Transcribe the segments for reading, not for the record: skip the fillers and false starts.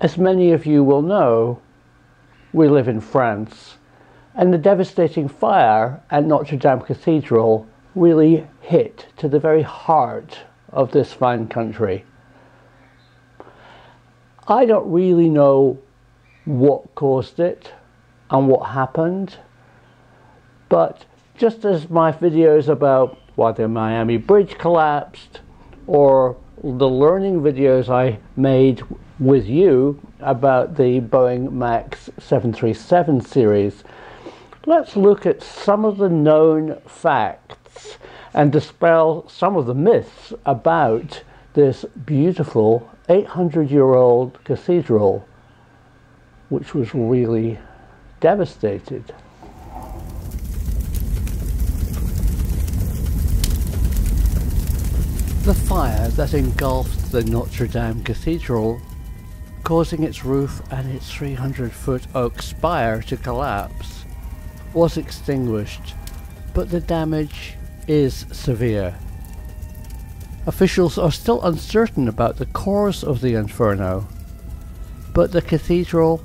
As many of you will know, we live in France, and the devastating fire at Notre Dame Cathedral really hit to the very heart of this fine country. I don't really know what caused it and what happened, but just as my videos about why the Miami Bridge collapsed, or the learning videos I made with you about the Boeing MAX 737 series, let's look at some of the known facts and dispel some of the myths about this beautiful 800-year-old cathedral, which was really devastated. The fire that engulfed the Notre Dame Cathedral, causing its roof and its 300-foot oak spire to collapse, was extinguished, but the damage is severe. Officials are still uncertain about the cause of the inferno, but the cathedral,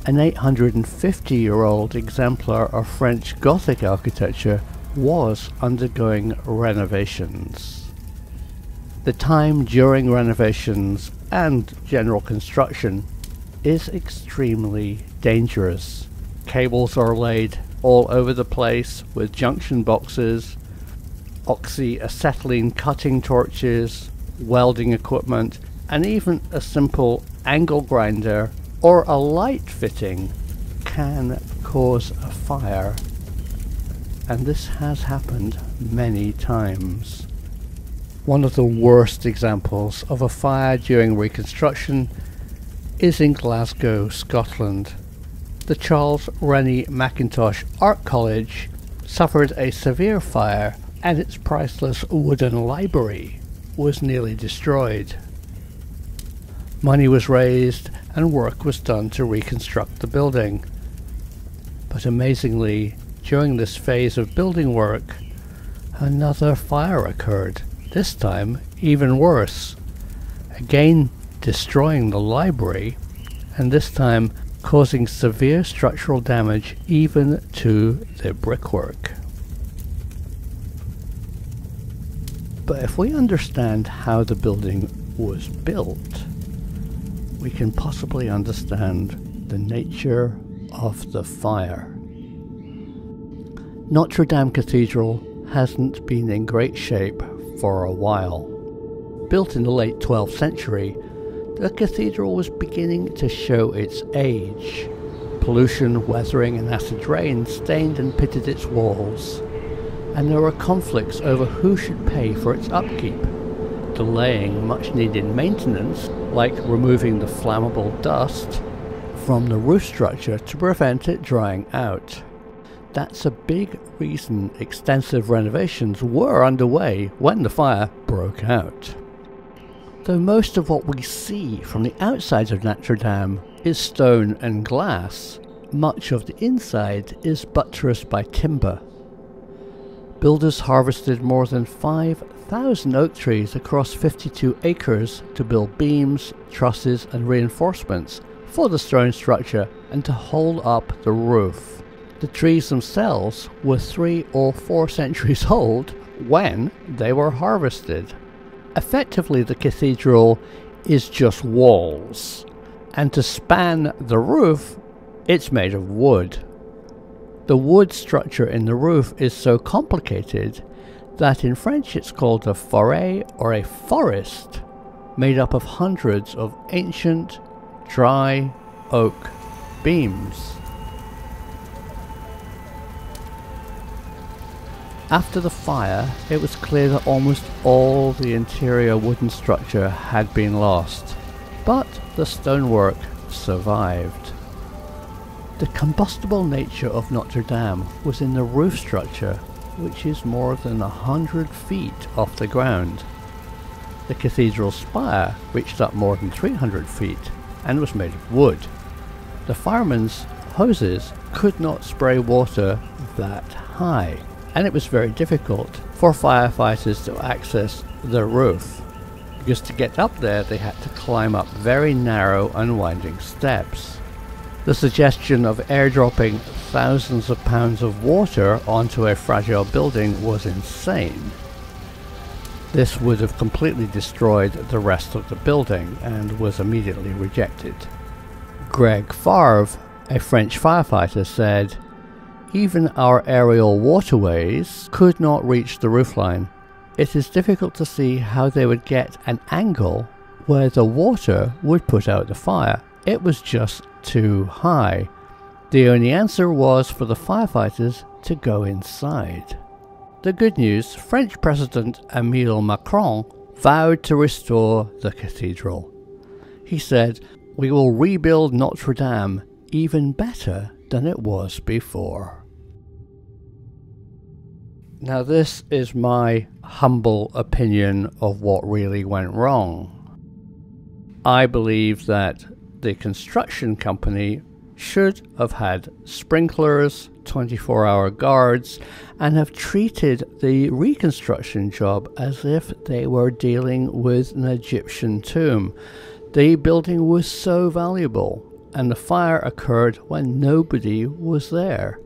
an 850-year-old exemplar of French Gothic architecture, was undergoing renovations. The time during renovations and general construction is extremely dangerous. Cables are laid all over the place with junction boxes, oxyacetylene cutting torches, welding equipment, and even a simple angle grinder or a light fitting can cause a fire. And this has happened many times. One of the worst examples of a fire during reconstruction is in Glasgow, Scotland. The Charles Rennie Mackintosh Art College suffered a severe fire, and its priceless wooden library was nearly destroyed. Money was raised and work was done to reconstruct the building. But amazingly, during this phase of building work, another fire occurred. This time even worse, again destroying the library, and this time causing severe structural damage even to the brickwork. But if we understand how the building was built, we can possibly understand the nature of the fire. Notre Dame Cathedral hasn't been in great shape for a while. Built in the late 12th century, the cathedral was beginning to show its age. Pollution, weathering, and acid rain stained and pitted its walls, and there were conflicts over who should pay for its upkeep, delaying much needed maintenance, like removing the flammable dust from the roof structure to prevent it drying out. That's a big reason extensive renovations were underway when the fire broke out. Though most of what we see from the outside of Notre Dame is stone and glass, much of the inside is buttressed by timber. Builders harvested more than 5,000 oak trees across 52 acres to build beams, trusses and reinforcements for the stone structure and to hold up the roof. The trees themselves were 3 or 4 centuries old when they were harvested. Effectively, the cathedral is just walls, and to span the roof, it's made of wood. The wood structure in the roof is so complicated that in French it's called a forêt or a forest, made up of hundreds of ancient, dry oak beams. After the fire, it was clear that almost all the interior wooden structure had been lost, but the stonework survived. The combustible nature of Notre Dame was in the roof structure, which is more than 100 feet off the ground. The cathedral spire reached up more than 300 feet and was made of wood. The firemen's hoses could not spray water that high, and it was very difficult for firefighters to access the roof. because to get up there they had to climb up very narrow and winding steps. The suggestion of airdropping thousands of pounds of water onto a fragile building was insane. This would have completely destroyed the rest of the building and was immediately rejected. Greg Favre, a French firefighter, said, "Even our aerial waterways could not reach the roofline. It is difficult to see how they would get an angle where the water would put out the fire. It was just too high. The only answer was for the firefighters to go inside." The good news, French President Emmanuel Macron vowed to restore the cathedral. He said, "We will rebuild Notre Dame even better than it was before." Now this is my humble opinion of what really went wrong. I believe that the construction company should have had sprinklers, 24-hour guards, and have treated the reconstruction job as if they were dealing with an Egyptian tomb. The building was so valuable, and the fire occurred when nobody was there.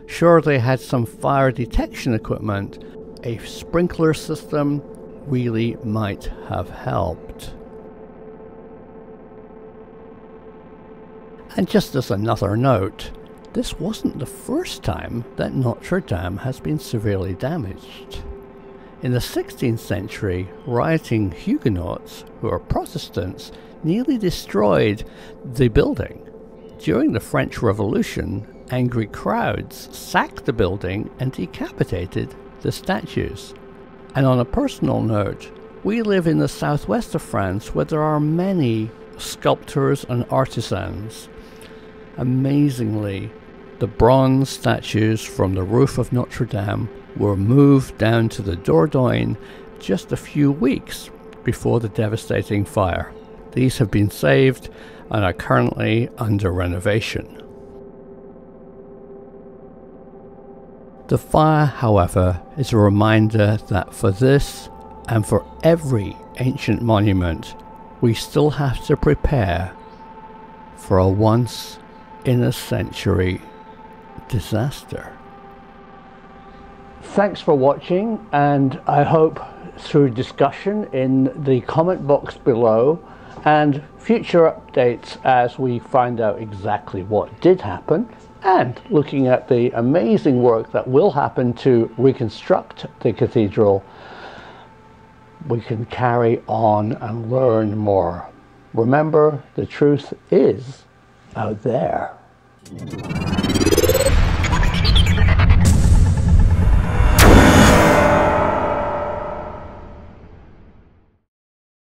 Sure, they had some fire detection equipment. A sprinkler system really might have helped. And just as another note, this wasn't the first time that Notre Dame has been severely damaged. In the 16th century, rioting Huguenots, who are Protestants, nearly destroyed the building. During the French Revolution, angry crowds sacked the building and decapitated the statues. And on a personal note, we live in the southwest of France where there are many sculptors and artisans. Amazingly, the bronze statues from the roof of Notre Dame were moved down to the Dordogne just a few weeks before the devastating fire. These have been saved and are currently under renovation. The fire, however, is a reminder that for this and for every ancient monument, we still have to prepare for a once-in-a-century disaster. Thanks for watching, and I hope through discussion in the comment box below and future updates as we find out exactly what did happen, and looking at the amazing work that will happen to reconstruct the cathedral, we can carry on and learn more. Remember, the truth is out there.